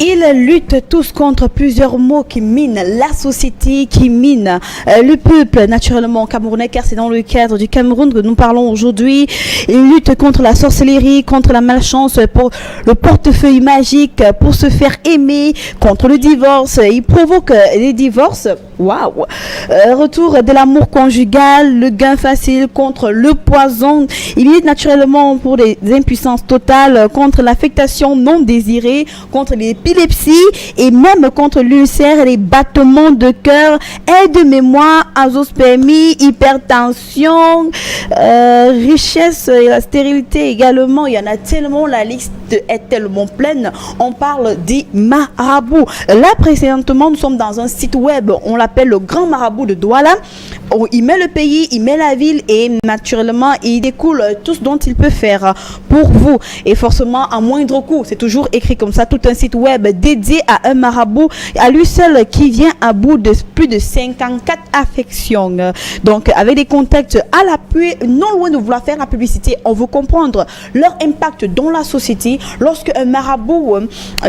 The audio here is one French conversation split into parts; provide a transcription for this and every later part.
Ils luttent tous contre plusieurs maux qui minent la société, qui minent le peuple naturellement camerounais, car c'est dans le cadre du Cameroun que nous parlons aujourd'hui. Ils luttent contre la sorcellerie, contre la malchance, pour le portefeuille magique, pour se faire aimer, contre le divorce. Ils provoquent les divorces. Waouh! Retour de l'amour conjugal, le gain facile contre le poison. Ils luttent naturellement pour des impuissances totales, contre l'affectation non désirée, contre l'épilepsie et même contre l'ulcère et les battements de cœur, aide-mémoire, azoospermie, hypertension, richesse et la stérilité également. Il y en a tellement, la liste est tellement pleine. On parle des marabouts. Là, précédemment, nous sommes dans un site web, on l'appelle le Grand Marabout de Douala. Il met le pays, il met la ville et naturellement, il découle tout ce dont il peut faire pour vous. Et forcément, à moindre coût. C'est toujours écrit comme ça, tout un site web dédié à un marabout, à lui seul, qui vient à bout de plus de 54 affections. Donc, avec des contacts à l'appui, non loin de vouloir faire la publicité, on veut comprendre leur impact dans la société. Lorsque un marabout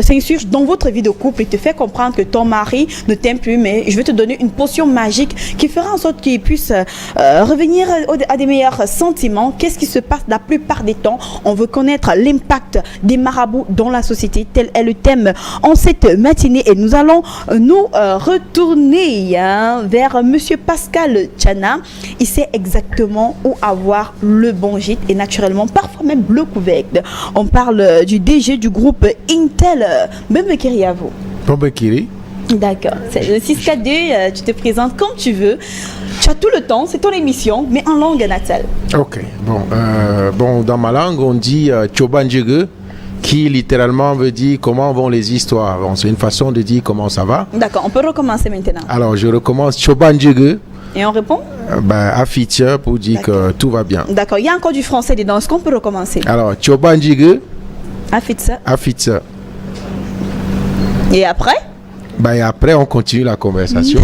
s'insurge dans votre vie de couple et te fait comprendre que ton mari ne t'aime plus, mais je vais te donner une potion magique qui fera en sorte qu'il puisse revenir à des meilleurs sentiments. Qu'est-ce qui se passe la plupart des temps? On veut connaître l'impact des marabouts dans la société. Tel est le thème en cette matinée et nous allons nous retourner vers Monsieur Pascal Tchana. Il sait exactement où avoir le bon gîte et naturellement parfois même le couvercle. On parle du DG du groupe Intel. Bembekiri à vous. Bembekiri. D'accord. C'est le 6K2, tu te présentes comme tu veux. Tu as tout le temps, c'est ton émission, mais en langue natale. Ok. Bon, dans ma langue, on dit Tchobanjege, qui littéralement veut dire comment vont les histoires. Bon, c'est une façon de dire comment ça va. D'accord, on peut recommencer maintenant. Alors, je recommence Tchobanjege. Et on répond Affitia pour dire que tout va bien. D'accord, il y a encore du français dedans. Est-ce qu'on peut recommencer? Alors, Tchobanjege. Affitia. Et après? Et après, on continue la conversation.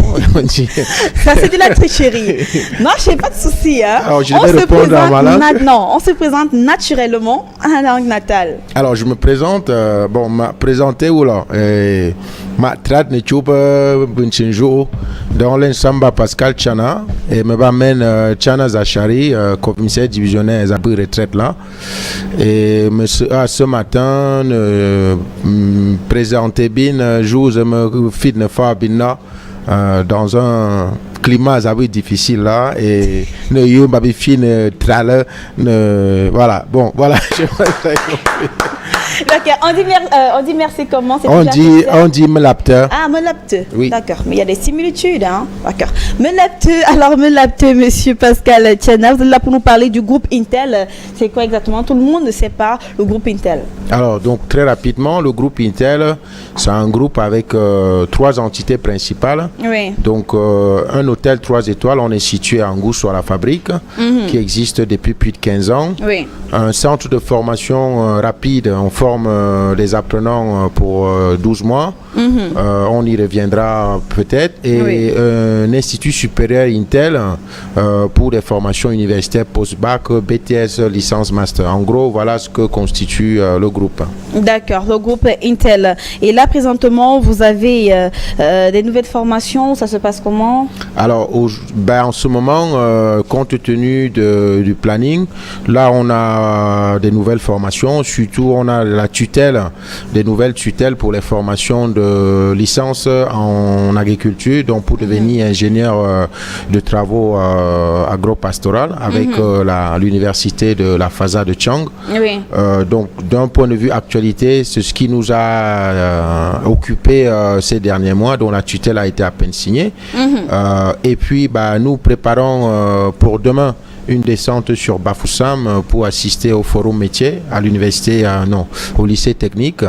Ça, c'est de la tricherie. Non, je n'ai pas de souci. Alors, je vais répondre à ma langue. Non, on se présente naturellement en langue natale. Alors, je me présente. Ma présenté ou là ma trad ne chupa bunchenjo dans l'ensamba Pascal Tchana et me bamène Tchana Zachari, commissaire divisionnaire à retraite là. Et ce matin, présenté bien, je me fit ne fa bina dans un climat difficile là et ne yo babi fine trale voilà bon voilà. D'accord, on dit merci comment? On dit melapte. Ah, melapte. Oui. D'accord, mais il y a des similitudes, hein. D'accord. Melapte, alors melapte, Monsieur Pascal Tchana, vous êtes là pour nous parler du groupe Intel. C'est quoi exactement? Tout le monde ne sait pas le groupe Intel. Alors, donc très rapidement, le groupe Intel, c'est un groupe avec 3 entités principales. Oui. Donc, un hôtel 3 étoiles, on est situé à Angou sur la fabrique, qui existe depuis plus de 15 ans. Oui. Un centre de formation rapide, on forme les apprenants pour 12 mois. On y reviendra peut-être. Et un institut supérieur Intel pour des formations universitaires post-bac, BTS, licence, master. En gros, voilà ce que constitue le groupe. D'accord, le groupe Intel. Et là, présentement, vous avez des nouvelles formations. Ça se passe comment? Alors, en ce moment, compte tenu du planning, là, on a des nouvelles formations. Surtout, on a la tutelle, des nouvelles tutelles pour les formations de licence en agriculture, donc pour devenir ingénieur de travaux agro-pastoral avec l'université de la FASA de Tchang. Oui. Donc, d'un point de vue actualité, c'est ce qui nous a occupé ces derniers mois, dont la tutelle a été à peine signée. Et puis, nous préparons pour demain une descente sur Bafoussam pour assister au forum métier à l'université, au lycée technique.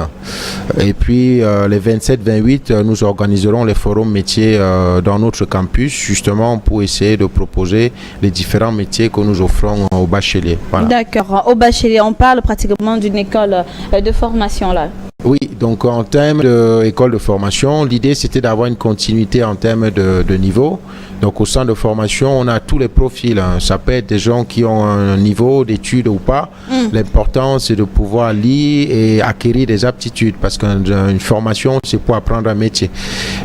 Et puis les 27-28, nous organiserons les forums métiers dans notre campus, justement pour essayer de proposer les différents métiers que nous offrons aux bacheliers. Voilà. D'accord. Au bachelier, on parle pratiquement d'une école de formation là. Oui, donc en termes d'école de formation, l'idée c'était d'avoir une continuité en termes de niveau. Donc au centre de formation, on a tous les profils. Ça peut être des gens qui ont un niveau d'études ou pas. L'important c'est de pouvoir lire et acquérir des aptitudes parce qu'une formation c'est pour apprendre un métier.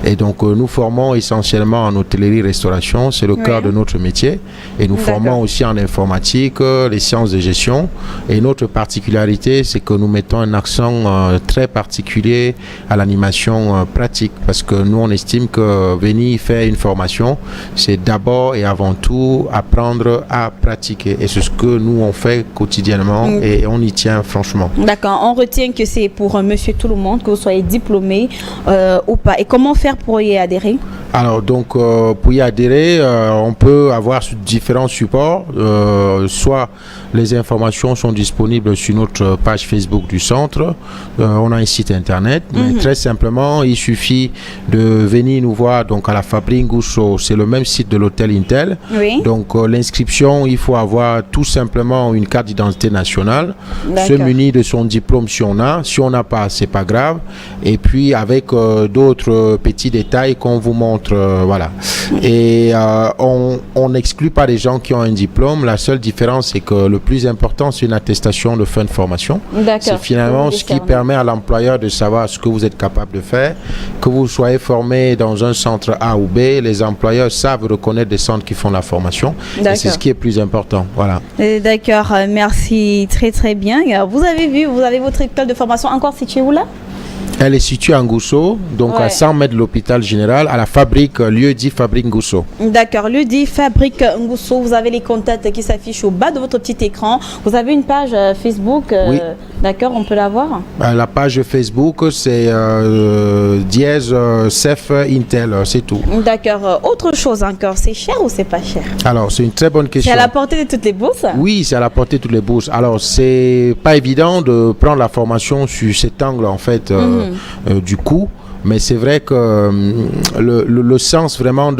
Et donc nous formons essentiellement en hôtellerie-restauration, c'est le cœur de notre métier. Et nous formons aussi en informatique, les sciences de gestion. Et notre particularité c'est que nous mettons un accent très particulier à l'animation pratique parce que nous on estime que venir faire une formation c'est d'abord et avant tout apprendre à pratiquer et c'est ce que nous on fait quotidiennement et on y tient franchement. D'accord, on retient que c'est pour monsieur tout le monde, que vous soyez diplômé ou pas. Et comment faire pour y adhérer? Alors donc pour y adhérer, on peut avoir différents supports, soit les informations sont disponibles sur notre page Facebook du centre, on a un site internet, mais très simplement il suffit de venir nous voir donc à la Fabrique Ngousso, c'est le même site de l'hôtel Intel. Donc l'inscription, il faut avoir tout simplement une carte d'identité nationale, se munir de son diplôme si on n'a pas c'est pas grave, et puis avec d'autres petits détails qu'on vous montre. Voilà. Et on n'exclut pas les gens qui ont un diplôme. La seule différence, c'est que le plus important, c'est une attestation de fin de formation. C'est finalement ce qui permet à l'employeur de savoir ce que vous êtes capable de faire. Que vous soyez formé dans un centre A ou B, les employeurs savent reconnaître des centres qui font la formation. Et c'est ce qui est plus important. Voilà. D'accord, merci. Très très bien. Vous avez votre école de formation encore située où là? Elle est située à Ngousso, donc à 100 mètres de l'hôpital général, à la fabrique, lieu dit Fabrique Ngousso. D'accord, lieu dit Fabrique Ngousso. Vous avez les contacts qui s'affichent au bas de votre petit écran. Vous avez une page Facebook, d'accord, on peut la voir? La page Facebook, c'est dièse CEF Intel, c'est tout. D'accord, autre chose encore, c'est cher ou c'est pas cher? Alors, c'est une très bonne question. C'est à la portée de toutes les bourses? Oui, c'est à la portée de toutes les bourses. Alors, c'est pas évident de prendre la formation sur cet angle, en fait. Du coût, mais c'est vrai que le sens vraiment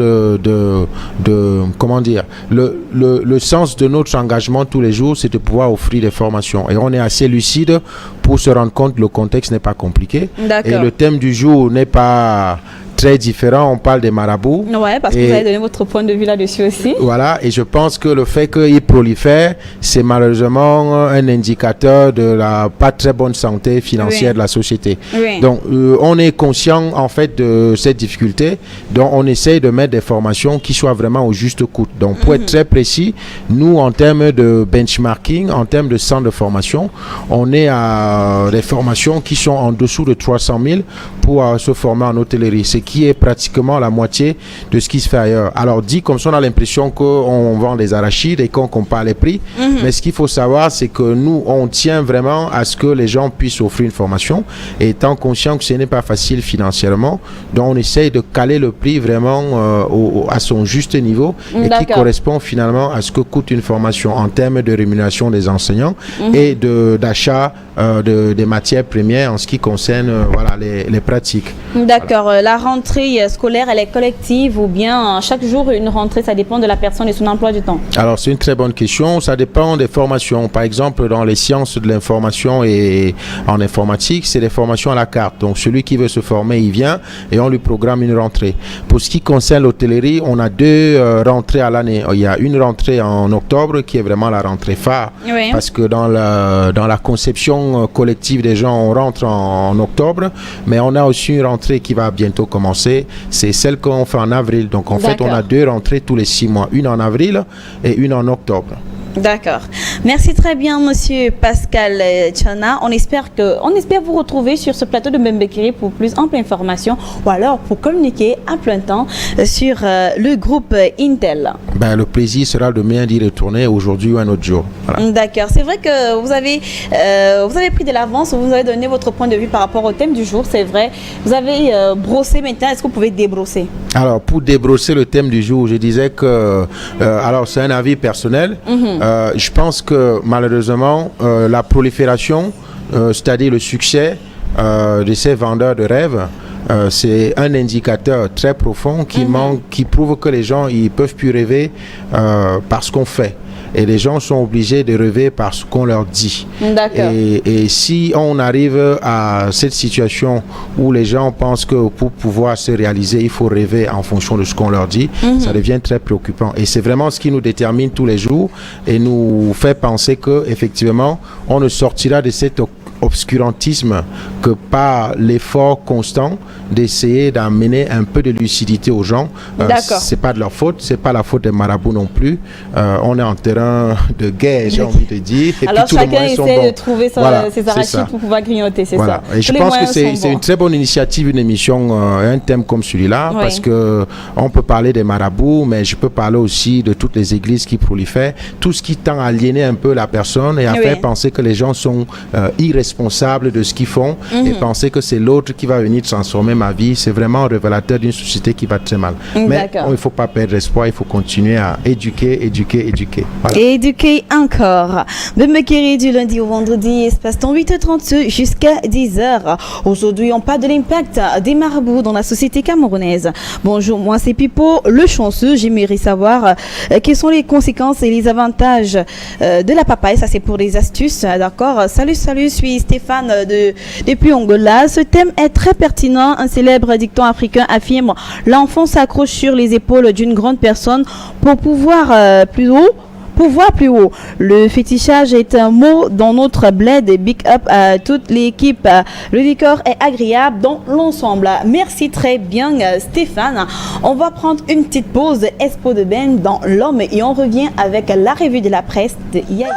comment dire, le sens de notre engagement tous les jours, c'est de pouvoir offrir des formations et on est assez lucide pour se rendre compte que le contexte n'est pas compliqué et le thème du jour n'est pas très différent, on parle des marabouts. Ouais, parce que vous avez donné votre point de vue là-dessus aussi. Voilà, et je pense que le fait qu'ils prolifèrent, c'est malheureusement un indicateur de la pas très bonne santé financière de la société. Donc, on est conscient en fait de cette difficulté, donc on essaye de mettre des formations qui soient vraiment au juste coût. Donc, pour être très précis, nous, en termes de benchmarking, en termes de centre de formation, on est à des formations qui sont en dessous de 300 000 pour se former en hôtellerie. C'est qui est pratiquement la moitié de ce qui se fait ailleurs. Alors dit comme ça, on a l'impression qu'on vend des arachides et qu'on compare les prix, mais ce qu'il faut savoir, c'est que nous, on tient vraiment à ce que les gens puissent offrir une formation, et étant conscient que ce n'est pas facile financièrement, donc on essaye de caler le prix vraiment à son juste niveau et qui correspond finalement à ce que coûte une formation en termes de rémunération des enseignants et d'achat des matières premières en ce qui concerne les pratiques. D'accord. La rentrée scolaire, elle est collective ou bien chaque jour une rentrée, ça dépend de la personne et son emploi du temps? Alors, c'est une très bonne question. Ça dépend des formations. Par exemple, dans les sciences de l'information et en informatique, c'est des formations à la carte. Donc, celui qui veut se former, il vient et on lui programme une rentrée. Pour ce qui concerne l'hôtellerie, on a deux rentrées à l'année. Il y a une rentrée en octobre qui est vraiment la rentrée phare parce que dans la conception collective des gens, on rentre en octobre, mais on a aussi une rentrée qui va bientôt commencer, c'est celle qu'on fait en avril. Donc en fait, on a deux rentrées tous les 6 mois, une en avril et une en octobre. D'accord. Merci très bien, monsieur Pascal Tchana. On espère vous retrouver sur ce plateau de Mbembekiri pour plus ample information ou alors pour communiquer à plein temps sur le groupe Intel. Le plaisir sera de bien d'y retourner aujourd'hui ou un autre jour. Voilà. D'accord. C'est vrai que vous avez pris de l'avance, vous avez donné votre point de vue par rapport au thème du jour, c'est vrai. Vous avez brossé maintenant, est-ce que vous pouvez débrosser? Alors, pour débrosser le thème du jour, je disais que, alors c'est un avis personnel, je pense que malheureusement, la prolifération, c'est-à-dire le succès de ces vendeurs de rêves, c'est un indicateur très profond qui manque, qui prouve que les gens ils peuvent plus rêver par ce qu'on fait. Et les gens sont obligés de rêver par ce qu'on leur dit. Et si on arrive à cette situation où les gens pensent que pour pouvoir se réaliser, il faut rêver en fonction de ce qu'on leur dit, ça devient très préoccupant. Et c'est vraiment ce qui nous détermine tous les jours et nous fait penser que effectivement, on ne sortira de cet obscurantisme que par l'effort constant d'essayer d'amener un peu de lucidité aux gens. C'est pas de leur faute, c'est pas la faute des marabouts non plus. On est en terrain de guerre, j'ai envie de dire. Et alors puis, chacun essaie de trouver ses arachides pour pouvoir grignoter, c'est ça. Et je pense que c'est une très bonne initiative, une émission, un thème comme celui-là, parce que on peut parler des marabouts, mais je peux parler aussi de toutes les églises qui prolifèrent, tout ce qui tend à aliéner un peu la personne et à faire penser que les gens sont irresponsables de ce qu'ils font et penser que c'est l'autre qui va venir transformer ma vie. C'est vraiment révélateur d'une société qui va très mal. Mais il ne faut pas perdre espoir, il faut continuer à éduquer. Voilà. Éduquer encore. Bemekeri du lundi au vendredi, espace-temps 8h30 jusqu'à 10h. Aujourd'hui, on parle de l'impact des marabouts dans la société camerounaise. Bonjour, moi c'est Pipo, le chanceux. J'aimerais savoir quelles sont les conséquences et les avantages de la papaye. Ça, c'est pour les astuces, d'accord? Salut, je suis Stéphane depuis Angola. Ce thème est très pertinent. Un célèbre dicton africain affirme: l'enfant s'accroche sur les épaules d'une grande personne pour pouvoir plus haut. Pour voir plus haut. Le fétichage est un mot dans notre bled. Big up à toute l'équipe. Le décor est agréable dans l'ensemble. Merci très bien Stéphane. On va prendre une petite pause Expo de Ben dans l'homme et on revient avec la revue de la presse de Yaï.